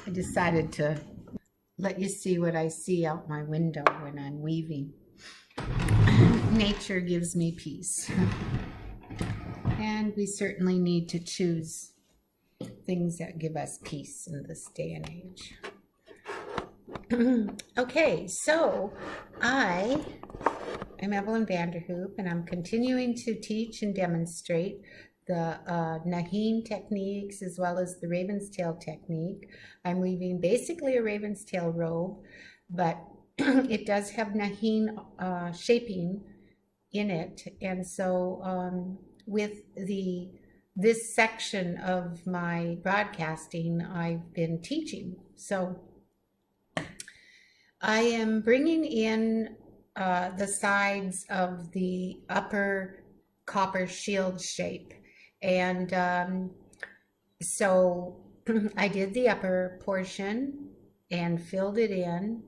I decided to let you see what I see out my window when I'm weaving. Nature gives me peace. And we certainly need to choose things that give us peace in this day and age. Okay, so I am Evelyn Vanderhoop, and I'm continuing to teach and demonstrate the Naheen techniques as well as the Raven's Tail technique. I'm weaving basically a Raven's Tail robe, but it does have Naheen shaping in it. And so with this section of my broadcasting, I've been teaching. So I am bringing in the sides of the upper copper shield shape. And so I did the upper portion and filled it in,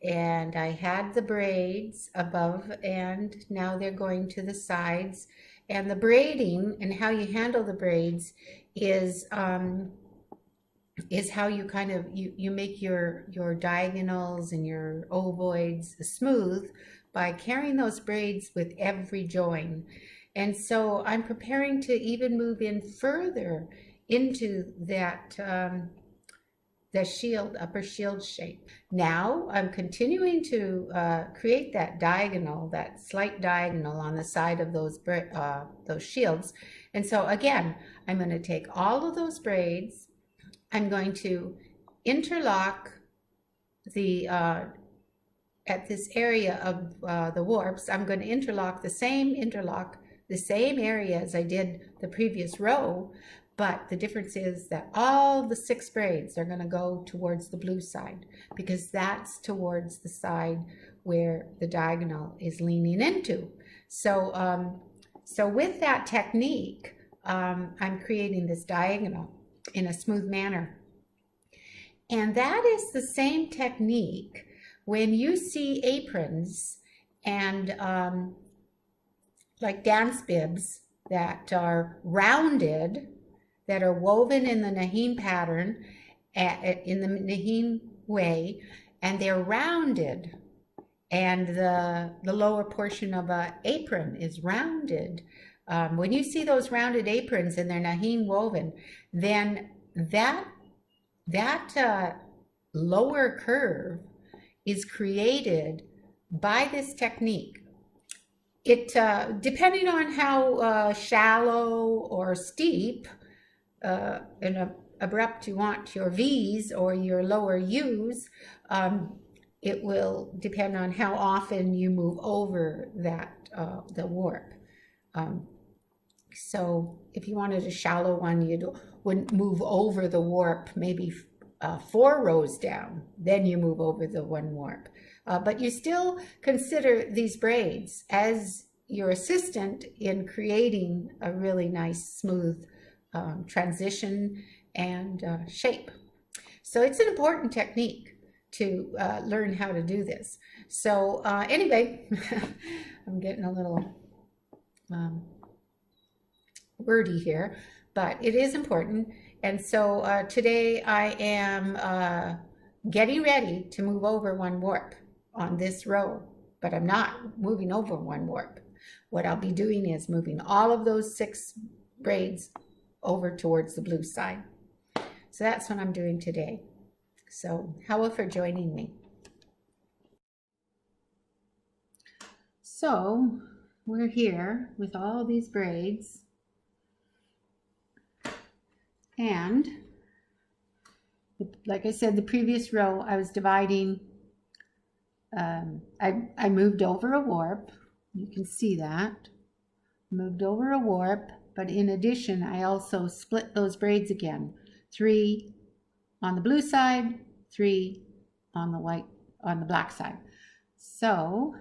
and I had the braids above, and now they're going to the sides. And the braiding and how you handle the braids is how you kind of you make your diagonals and your ovoids smooth by carrying those braids with every join. And so I'm preparing to even move in further into that the shield, upper shield shape. Now I'm continuing to create that diagonal, that slight diagonal on the side of those shields. And so again, I'm going to take all of those braids. I'm going to interlock the at this area of the warps. I'm going to interlock the same area as I did the previous row, but the difference is that all the 6 braids are going to go towards the blue side, because that's towards the side where the diagonal is leaning into. So so with that technique, I'm creating this diagonal in a smooth manner. And that is the same technique when you see aprons and like dance bibs that are rounded, that are woven in the Naheen pattern, in the Naheen way, and they're rounded, and the lower portion of an apron is rounded. When you see those rounded aprons and they're Naheen woven, then that lower curve is created by this technique. It depending on how shallow or steep and abrupt you want your V's or your lower U's, it will depend on how often you move over that the warp. So if you wanted a shallow one, you wouldn't move over the warp maybe 4 rows down, then you move over the 1 warp. But you still consider these braids as your assistant in creating a really nice smooth transition and shape. So it's an important technique to learn how to do this. So anyway, I'm getting a little wordy here, but it is important. And so today I am getting ready to move over 1 warp on this row, but I'm not moving over 1 warp. What I'll be doing is moving all of those 6 braids over towards the blue side. So that's what I'm doing today. So Howell for joining me. So we're here with all these braids, and like I said, the previous row I was dividing, I moved over a warp. You can see that. Moved over a warp, but in addition, I also split those braids again. 3 on the blue side, 3 on the black side. So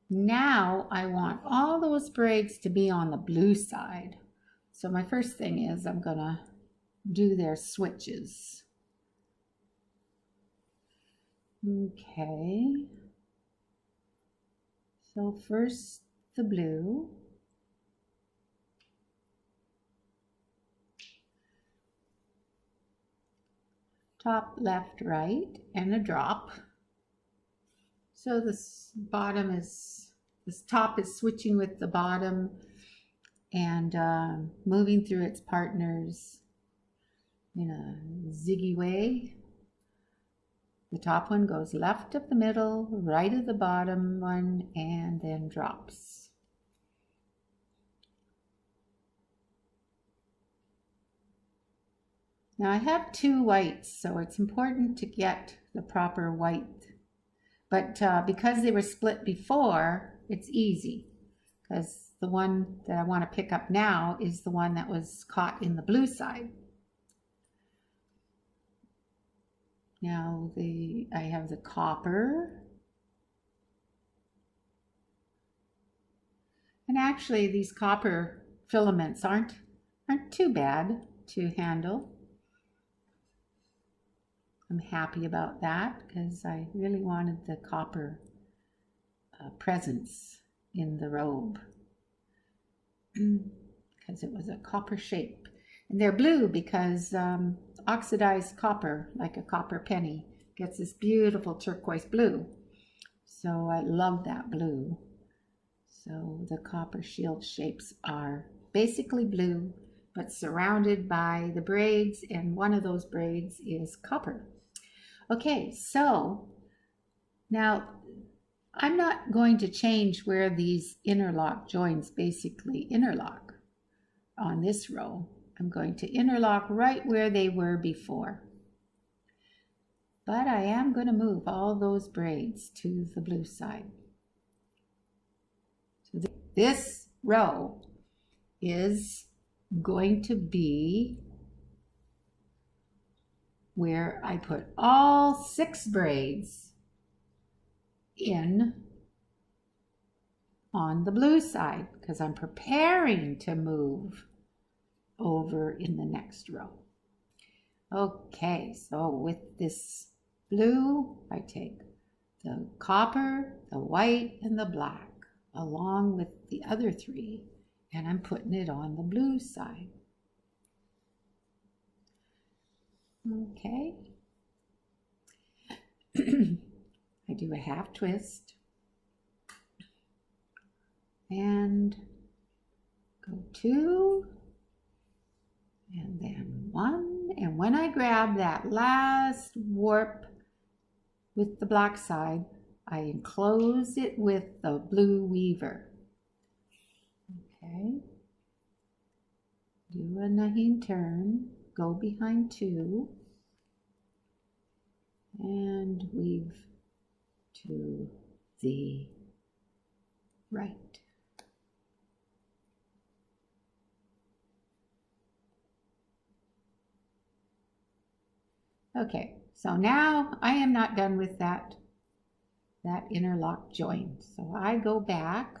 now I want all those braids to be on the blue side. So my first thing is I'm gonna do their switches. Okay. So first the blue. top, left, right, and a drop. So this top is switching with the bottom and moving through its partners in a ziggy way. The top one goes left of the middle, right of the bottom one, and then drops. Now I have two whites, so it's important to get the proper white. But because they were split before, it's easy. Because the one that I want to pick up now is the one that was caught in the blue side. Now I have the copper. And actually these copper filaments aren't too bad to handle. I'm happy about that because I really wanted the copper presence in the robe because it was a copper shape. And they're blue because oxidized copper, like a copper penny, gets this beautiful turquoise blue. So I love that blue. So the copper shield shapes are basically blue, but surrounded by the braids, and one of those braids is copper. Okay, so now I'm not going to change where these interlock joins basically interlock on this row. I'm going to interlock right where they were before. But I am going to move all those braids to the blue side. So this row is going to be where I put all 6 braids in on the blue side because I'm preparing to move over in the next row. Okay, so with this blue, I take the copper, the white, and the black along with the other 3, and I'm putting it on the blue side. Okay. I do a half twist and go 2 and then 1, and when I grab that last warp with the black side, I enclose it with the blue weaver. Okay. Do a Naheen turn, go behind 2 and weave to the right. Okay, so now I am not done with that interlock join. So I go back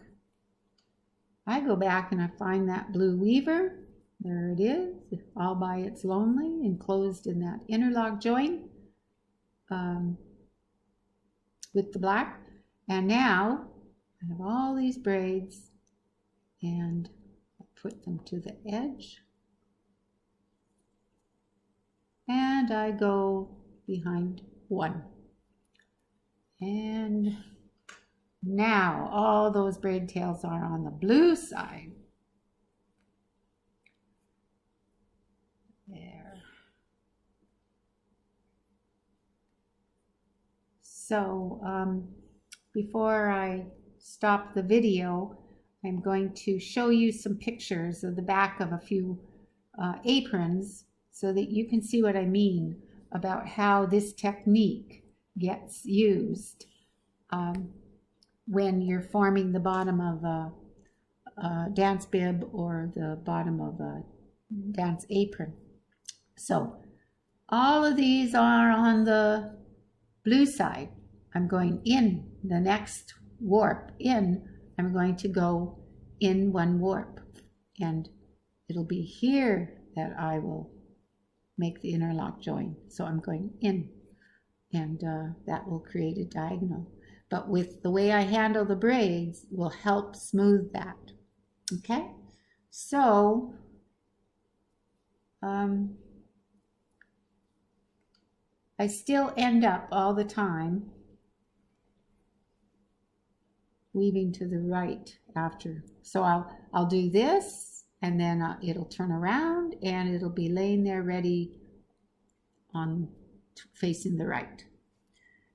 and I find that blue weaver. There it is, all by its lonely, enclosed in that interlock join with the black. And now I have all these braids and I put them to the edge. And I go behind 1. And now all those braid tails are on the blue side. There. So before I stop the video, I'm going to show you some pictures of the back of a few aprons so that you can see what I mean about how this technique gets used when you're forming the bottom of a dance bib or the bottom of a dance apron. So all of these are on the blue side. I'm going in the next warp in. I'm going to go in 1 warp, and it'll be here that I will make the interlock join. So I'm going in, and that will create a diagonal. But with the way I handle the braids will help smooth that. Okay, so I still end up all the time weaving to the right after. So I'll do this, and then it'll turn around and it'll be laying there ready on facing the right.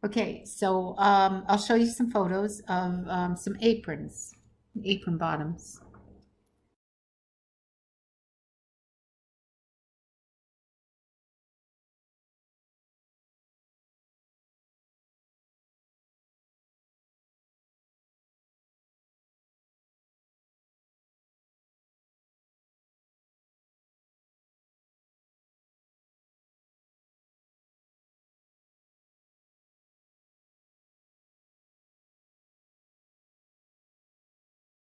Okay, so I'll show you some photos of some aprons, apron bottoms.